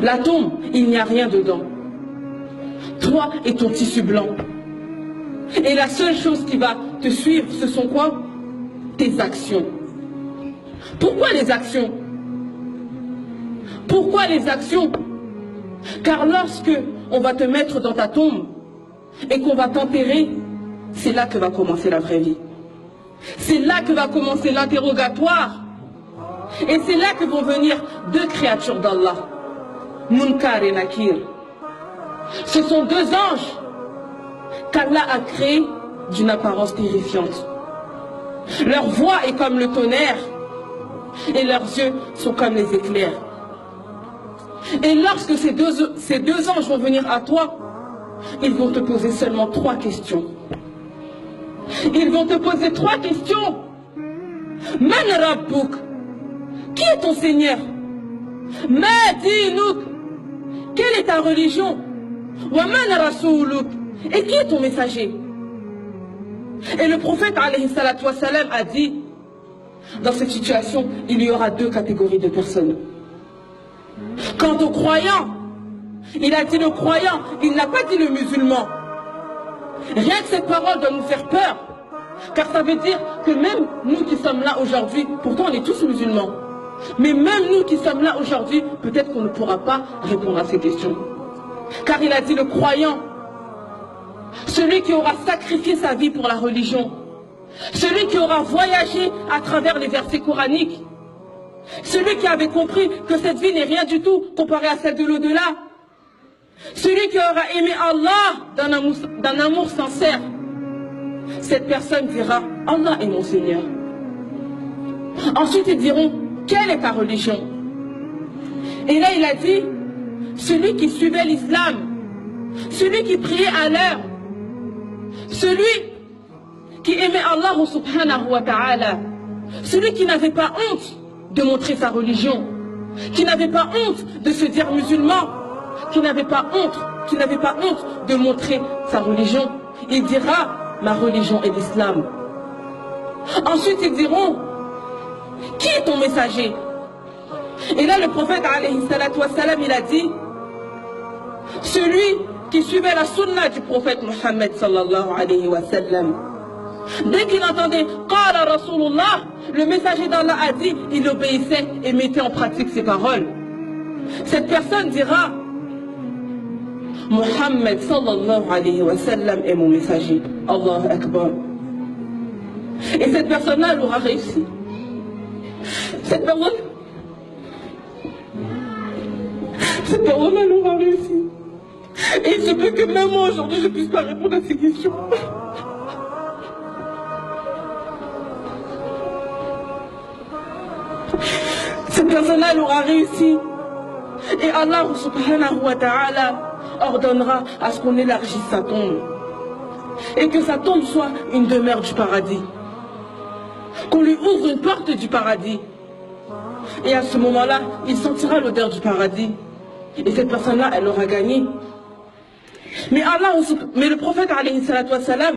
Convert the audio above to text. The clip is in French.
La tombe, il n'y a rien dedans. Toi et ton tissu blanc. Et la seule chose qui va te suivre, ce sont quoi? Tes actions. Pourquoi les actions? Pourquoi les actions? Car lorsque on va te mettre dans ta tombe et qu'on va t'enterrer, c'est là que va commencer la vraie vie. C'est là que va commencer l'interrogatoire. Et c'est là que vont venir deux créatures d'Allah, Munkar et Nakir. Ce sont deux anges qu'Allah a créés d'une apparence terrifiante. Leur voix est comme le tonnerre et leurs yeux sont comme les éclairs. Et lorsque ces deux anges vont venir à toi, ils vont te poser seulement 3 questions. Ils vont te poser 3 questions. Man Rabbuk? Qui est ton Seigneur? Ma dinuk? Quelle est ta religion? Wa man rasouluk? Et qui est ton messager? Et le prophète alayhi salatu wassalam a dit, dans cette situation, il y aura 2 catégories de personnes. Quant au croyant, il a dit le croyant, il n'a pas dit le musulman. Rien que cette parole doit nous faire peur. Car ça veut dire que même nous qui sommes là aujourd'hui, pourtant on est tous musulmans, mais même nous qui sommes là aujourd'hui, peut-être qu'on ne pourra pas répondre à ces questions. Car il a dit le croyant, celui qui aura sacrifié sa vie pour la religion, celui qui aura voyagé à travers les versets coraniques, celui qui avait compris que cette vie n'est rien du tout comparée à celle de l'au-delà, celui qui aura aimé Allah d'un amour sincère, cette personne dira Allah est mon Seigneur. Ensuite ils diront quelle est ta religion? Et là il a dit celui qui suivait l'islam, celui qui priait à l'heure, celui qui aimait Allah subhanahu wa ta'ala, celui qui n'avait pas honte de montrer sa religion, qui n'avait pas honte de se dire musulman, qui n'avait pas honte de montrer sa religion. Il dira ma religion est l'islam. Ensuite ils diront qui est ton messager? Et là le prophète alayhi salatu wassalam, il a dit celui qui suivait la sunna du prophète Mohammed sallallahu alayhi wa sallam. Dès qu'il entendait Qala Rasulullah, le messager d'Allah a dit, il obéissait et mettait en pratique ses paroles. Cette personne dira Mohammed sallallahu alayhi wa sallam est mon messager. Allahu Akbar. Et cette personne-là, elle aura réussi. Cette personne, elle aura réussi. Et il se peut que même moi aujourd'hui, je ne puisse pas répondre à ces questions. Cette personne-là, elle aura réussi. Et Allah subhanahu wa ta'ala ordonnera à ce qu'on élargisse sa tombe. Et que sa tombe soit une demeure du paradis. Qu'on lui ouvre une porte du paradis. Et à ce moment-là, il sentira l'odeur du paradis. Et cette personne-là, elle aura gagné. Mais le prophète alayhi salatu wassalam,